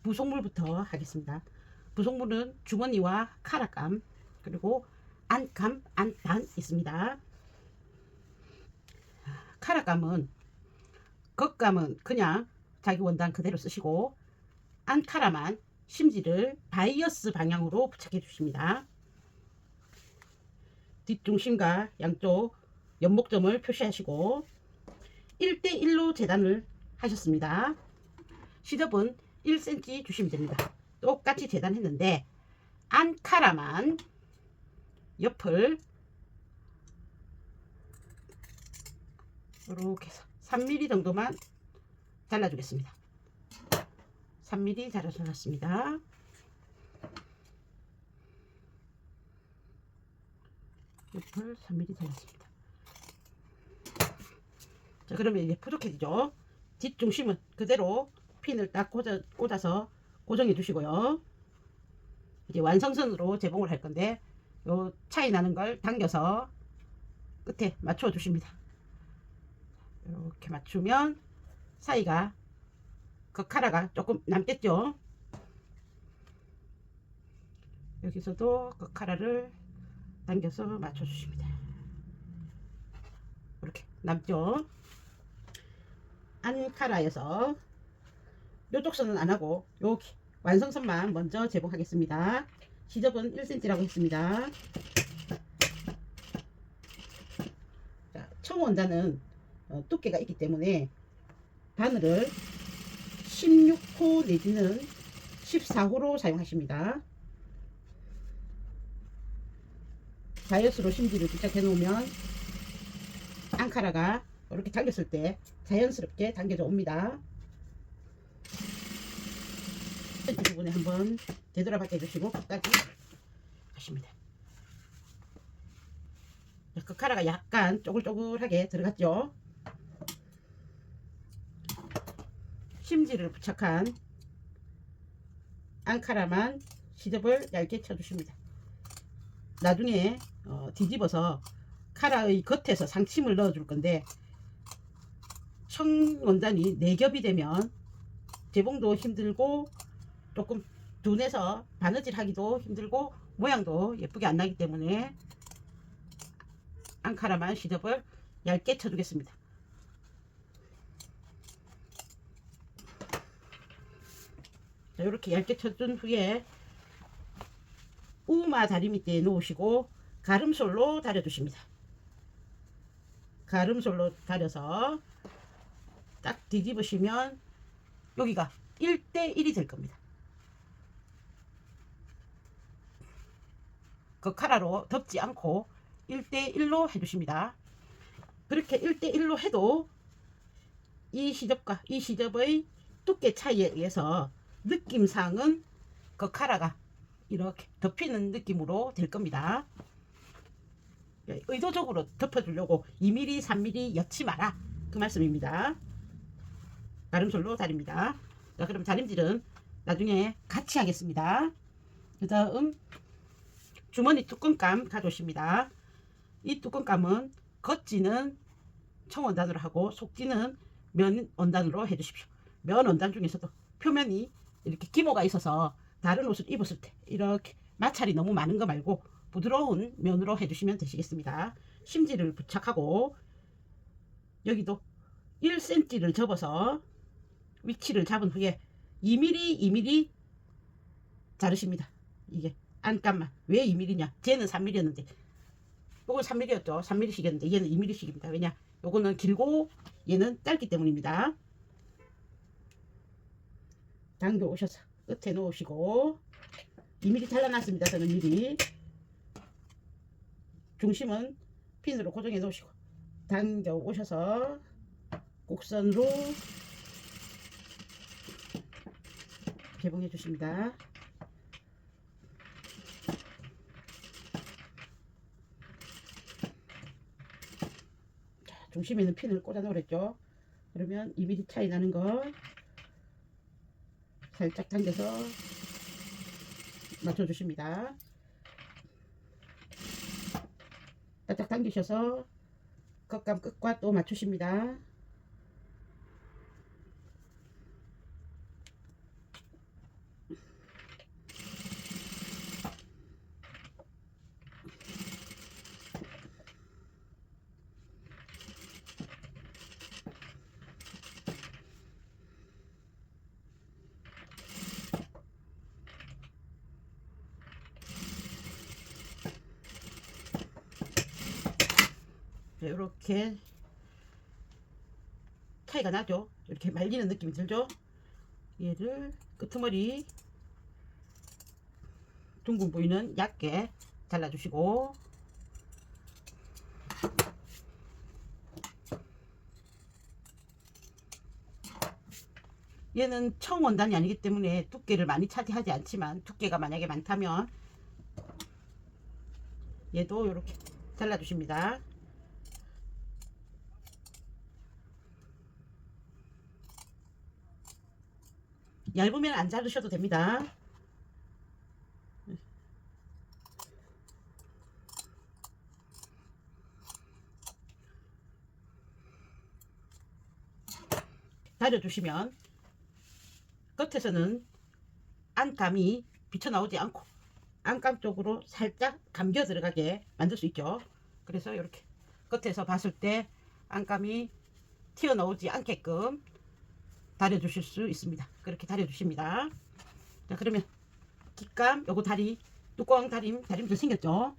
부속물부터 하겠습니다. 부속물은 주머니와 카라감, 그리고 안감, 안단 있습니다. 카라감은, 겉감은 그냥 자기 원단 그대로 쓰시고, 안카라만 심지를 바이어스 방향으로 부착해 주십니다. 뒷중심과 양쪽 연목점을 표시하시고 1대1로 재단을 하셨습니다. 시접은 1cm 주시면 됩니다. 똑같이 재단했는데 안카라만 옆을 이렇게 해서 3mm 정도만 잘라주겠습니다. 3mm 잘라줬습니다. 옆을 3mm 잘랐습니다. 자, 그러면 이제 부족해지죠. 뒷중심은 그대로 핀을 딱 꽂아서 고정해 주시고요. 이제 완성선으로 재봉을 할 건데 요 차이 나는 걸 당겨서 끝에 맞춰 주십니다. 이렇게 맞추면 사이가 그 카라가 조금 남겠죠. 여기서도 그 카라를 당겨서 맞춰 주십니다. 이렇게 남죠. 안카라에서 요쪽 선은 안하고 여기 완성선만 먼저 재봉하겠습니다. 시접은 1cm라고 했습니다. 자, 청원단은 두께가 있기 때문에 바늘을 16호 내지는 14호로 사용하십니다. 바이어스로 심지를 부착해 놓으면 앙카라가 이렇게 당겼을 때 자연스럽게 당겨져 옵니다. 이 부분에 한번 되돌아박게 해주시고 끝까지 하십니다. 그 카라가 약간 쪼글쪼글하게 들어갔죠. 심지를 부착한 앙카라만 시접을 얇게 쳐주십니다. 나중에 뒤집어서 카라의 겉에서 상침을 넣어 줄 건데 청원단이 4겹이 되면 재봉도 힘들고 조금 둔해서 바느질 하기도 힘들고 모양도 예쁘게 안 나기 때문에 앙카라만 시접을 얇게 쳐주겠습니다. 자, 이렇게 얇게 쳐준 후에 우마 다리 밑에 놓으시고 가름솔로 다려주십니다. 가름솔로 다려서 딱 뒤집으시면 여기가 1대1이 될 겁니다. 그 카라로 덮지 않고 1대1로 해주십니다. 그렇게 1대1로 해도 이 시접과 이 시접의 두께 차이에 의해서 느낌상은 그 카라가 이렇게 덮이는 느낌으로 될 겁니다. 의도적으로 덮어주려고 2mm, 3mm 엿지 마라, 그 말씀입니다. 가름솔로 다립니다. 자, 그럼 다림질은 나중에 같이 하겠습니다. 그 다음 주머니 뚜껑감 가져오십니다. 이 뚜껑감은 겉지는 청원단으로 하고 속지는 면원단으로 해주십시오. 면원단 중에서도 표면이 이렇게 기모가 있어서 다른 옷을 입었을 때 이렇게 마찰이 너무 많은 거 말고 부드러운 면으로 해주시면 되시겠습니다. 심지를 부착하고 여기도 1cm를 접어서 위치를 잡은 후에 2mm, 2mm 자르십니다. 이게 안감만. 왜 2mm냐? 쟤는 3mm였는데 요건 3mm였죠. 3mm씩이었는데 얘는 2mm씩입니다. 왜냐? 요거는 길고 얘는 짧기 때문입니다. 당겨 오셔서 끝에 놓으시고 2mm 잘라놨습니다. 저는 미리 중심은 핀으로 고정해 놓으시고 당겨 오셔서 곡선으로 개봉해 주십니다. 자, 중심에는 핀을 꽂아 놓으랬죠. 그러면 2mm 차이 나는 거 살짝 당겨서 맞춰 주십니다. 살짝 당기셔서 겉감 끝과 또 맞추십니다. 이렇게 차이가 나죠. 이렇게 말리는 느낌이 들죠. 얘를 끄트머리 둥근 부위는 얇게 잘라주시고, 얘는 청원단이 아니기 때문에 두께를 많이 차지하지 않지만, 두께가 만약에 많다면 얘도 이렇게 잘라주십니다. 얇으면 안 자르셔도 됩니다. 다려주시면 끝에서는 안감이 비쳐나오지 않고 안감 쪽으로 살짝 감겨 들어가게 만들 수 있죠. 그래서 이렇게 끝에서 봤을 때 안감이 튀어나오지 않게끔 다려 주실 수 있습니다. 그렇게 다려 주십니다. 자, 그러면 깃감 요거 다리 뚜껑 다림도 생겼죠.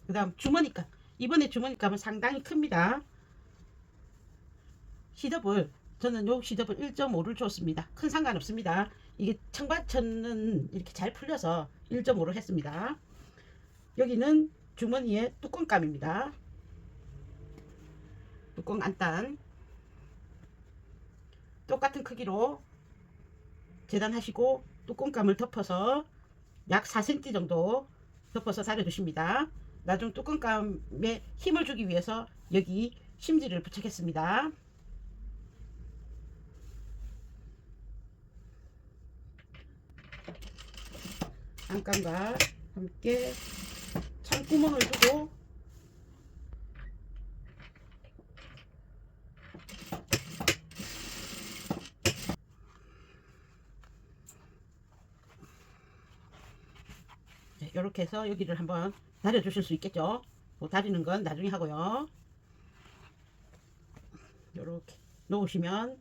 그 다음 주머니감, 이번에 주머니감은 상당히 큽니다. 시접을 저는 요 시접을 1.5를 줬습니다. 큰 상관없습니다. 이게 청바천은 이렇게 잘 풀려서 1.5로 했습니다. 여기는 주머니의 뚜껑감입니다. 뚜껑 안단 똑같은 크기로 재단하시고 뚜껑감을 덮어서 약 4cm 정도 덮어서 다려주십니다. 나중 뚜껑감에 힘을 주기 위해서 여기 심지를 부착했습니다. 안감과 함께 창구멍을 두고 이렇게 해서 여기를 한번 다려 주실 수 있겠죠. 뭐 다리는 건 나중에 하고요. 이렇게 놓으시면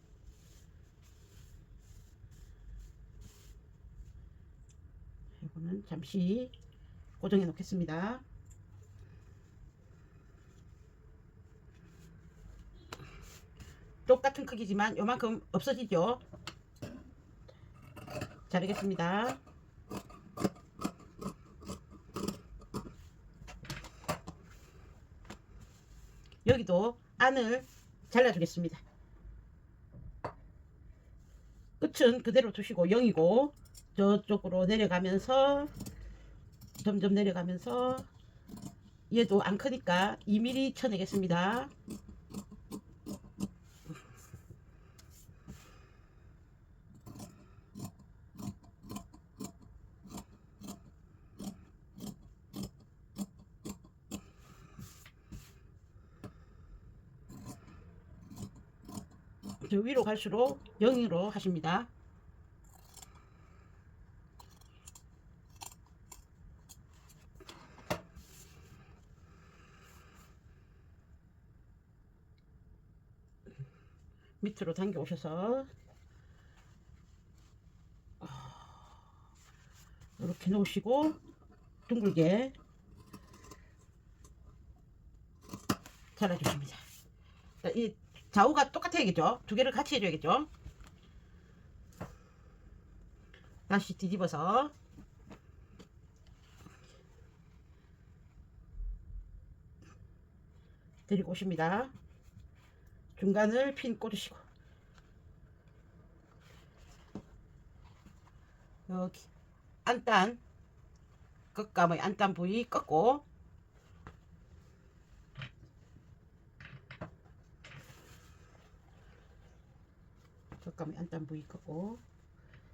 이거는 잠시 고정해 놓겠습니다. 똑같은 크기지만 요만큼 없어지죠. 자르겠습니다. 여기도 안을 잘라주겠습니다. 끝은 그대로 두시고 0이고 저쪽으로 내려가면서 점점 내려가면서 얘도 안 크니까 2mm 쳐내겠습니다. 저 위로 갈수록 0으로 하십니다. 밑으로 당겨 오셔서 이렇게 놓으시고 둥글게 잘라주십니다. 이 좌우가 똑같아야겠죠. 두 개를 같이 해줘야겠죠. 다시 뒤집어서 데리고 오십니다. 중간을 핀 꽂으시고 여기 안단 끝감의 안단 부위 꺾고 끝감의 안단 부위 꺾고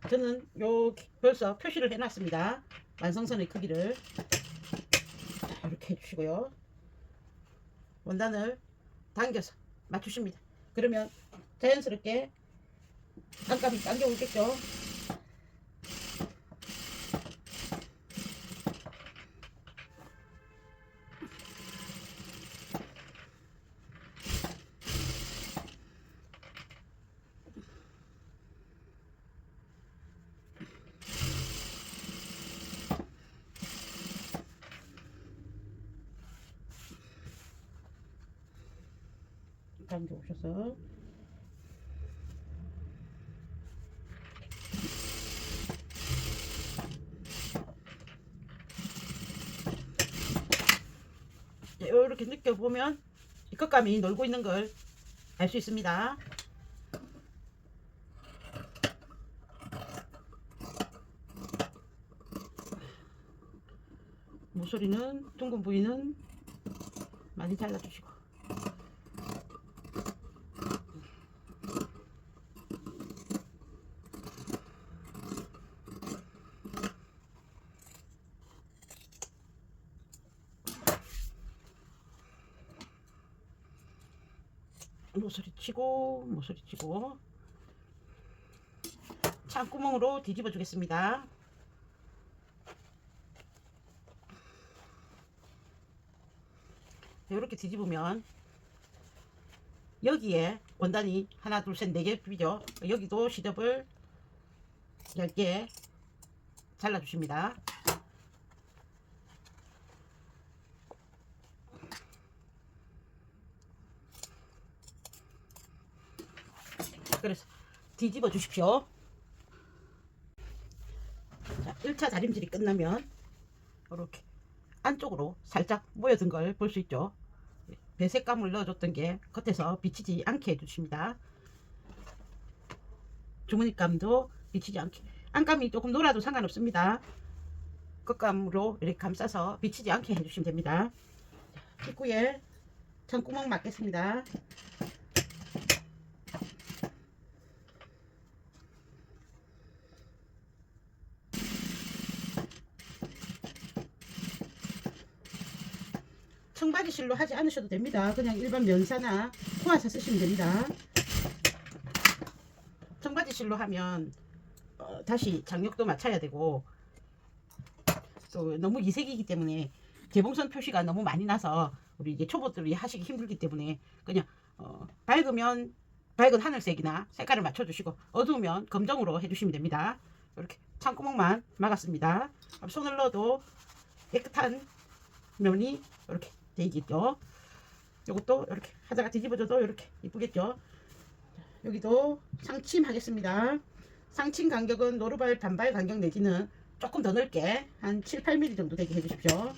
저는 여기 벌써 표시를 해놨습니다. 완성선의 크기를 이렇게 해주시고요. 원단을 당겨서 맞추십니다. 그러면 자연스럽게 안감이 당겨 오겠죠. 당겨 오셔서 이렇게 느껴보면 이 겉감이 놀고 있는 걸 알 수 있습니다. 모서리는 둥근 부위는 많이 잘라주시고 모서리 치고 창구멍으로 뒤집어 주겠습니다. 이렇게 뒤집으면 여기에 원단이 하나 둘 셋 네 개 비죠. 여기도 시접을 10개 잘라 주십니다. 그래서 뒤집어 주십시오. 자, 1차 다림질이 끝나면 이렇게 안쪽으로 살짝 모여든 걸 볼 수 있죠. 배색감을 넣어줬던 게 겉에서 비치지 않게 해주십니다. 주머니감도 비치지 않게, 안감이 조금 놀아도 상관없습니다. 겉감으로 이렇게 감싸서 비치지 않게 해주시면 됩니다. 입구에 창구멍 맞겠습니다. 청바지 실로 하지 않으셔도 됩니다. 그냥 일반 면사나 코아사 쓰시면 됩니다. 청바지 실로 하면 다시 장력도 맞춰야 되고 또 너무 이색이기 때문에 개봉선 표시가 너무 많이 나서 우리 이게 초보들이 하시기 힘들기 때문에 그냥 밝으면 밝은 하늘색이나 색깔을 맞춰주시고 어두우면 검정으로 해주시면 됩니다. 이렇게 창구멍만 막았습니다. 손을 넣어도 깨끗한 면이 이렇게 되겠죠. 이것도 이렇게 하다가 뒤집어져도 이렇게 이쁘겠죠. 여기도 상침 하겠습니다. 상침 간격은 노루발 단발 간격 내지는 조금 더 넓게 한 7, 8mm 정도 되게 해주십시오.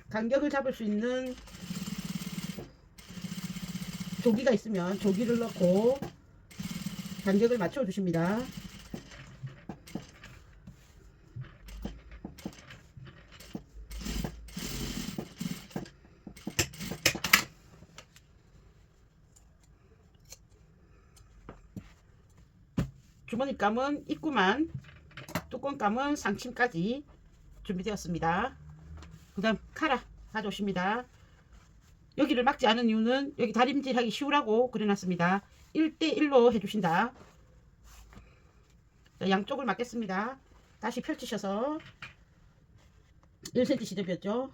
간격을 잡을 수 있는 조기가 있으면 조기를 넣고 간격을 맞춰 주십니다. 주머니감은 입구만, 뚜껑감은 상침까지 준비되었습니다. 그 다음 카라 가져오십니다. 여기를 막지 않은 이유는 여기 다림질 하기 쉬우라고 그려놨습니다. 1대1로 해주신다. 자, 양쪽을 막겠습니다. 다시 펼치셔서 1cm 시접이었죠.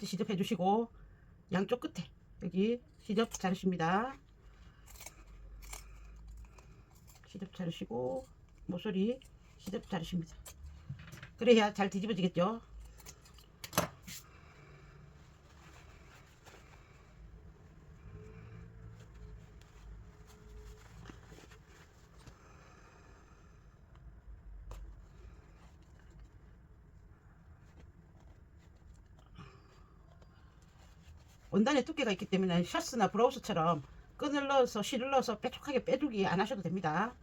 시접 해주시고 양쪽 끝에 여기 시접 자르십니다. 시접 자르시고 모서리 시접 자르십니다. 그래야 잘 뒤집어지겠죠. 원단에 두께가 있기 때문에 셔츠나 브라우스처럼 끈을 넣어서 실을 넣어서 뾰족하게 빼주기 안 하셔도 됩니다.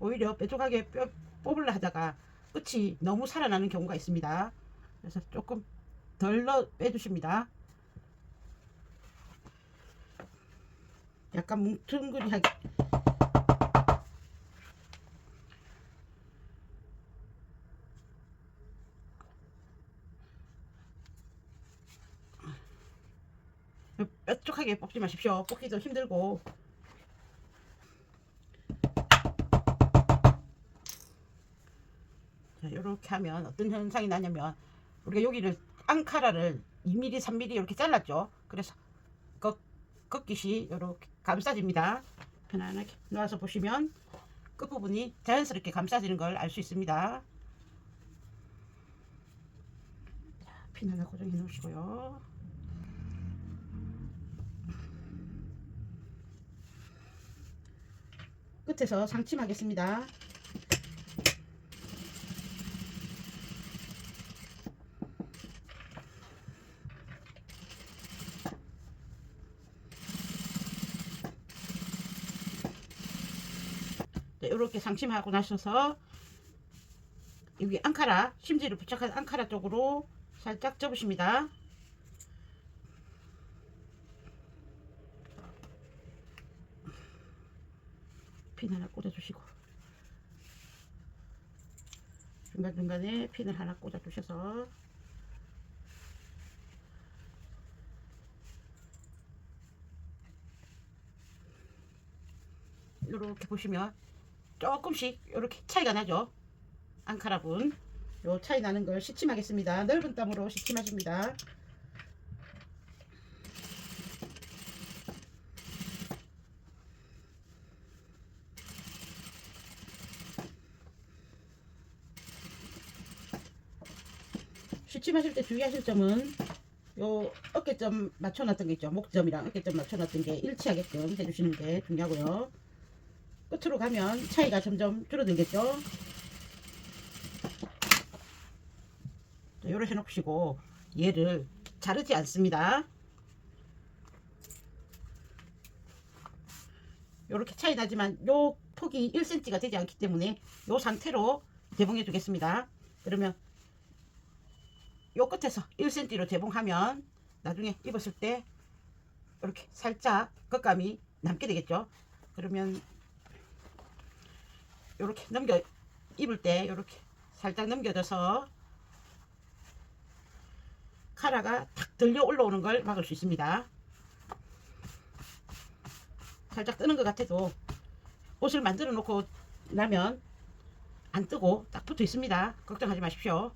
오히려 뾰족하게 뽑으려 하다가 끝이 너무 살아나는 경우가 있습니다. 그래서 조금 덜 빼주십니다. 약간 뭉퉁그리하게 뾰족하게 뽑지 마십시오. 뽑기도 힘들고. 자, 이렇게 하면 어떤 현상이 나냐면 우리가 여기를 앙카라를 2mm, 3mm 이렇게 잘랐죠. 그래서 겉깃이 이렇게 감싸집니다. 편안하게 놓아서 보시면 끝부분이 자연스럽게 감싸지는 걸 알 수 있습니다. 핀 하나 고정해 놓으시고요. 끝에서 상침하겠습니다. 이렇게 상침하고 나셔서 여기 앙카라, 심지를 부착한 앙카라 쪽으로 살짝 접으십니다. 핀 하나 꽂아주시고 중간중간에 핀을 하나 꽂아주셔서 이렇게 보시면 조금씩 이렇게 차이가 나죠. 앙카라분 요 차이 나는 걸 시침하겠습니다. 넓은 땀으로 시침하십니다. 시침하실 때 주의하실 점은 요 어깨점 맞춰놨던 게 있죠. 목점이랑 어깨점 맞춰놨던 게 일치하게끔 해주시는 게 중요하고요. 끝으로 가면 차이가 점점 줄어들겠죠. 요렇게 해놓으시고 얘를 자르지 않습니다. 요렇게 차이 나지만 요 폭이 1cm가 되지 않기 때문에 요 상태로 재봉해 주겠습니다. 그러면 요 끝에서 1cm로 재봉하면 나중에 입었을 때 이렇게 살짝 겉감이 남게 되겠죠. 그러면 이렇게 넘겨 입을 때 이렇게 살짝 넘겨져서 카라가 탁 들려 올라오는 걸 막을 수 있습니다. 살짝 뜨는 것 같아도 옷을 만들어 놓고 나면 안 뜨고 딱 붙어 있습니다. 걱정하지 마십시오.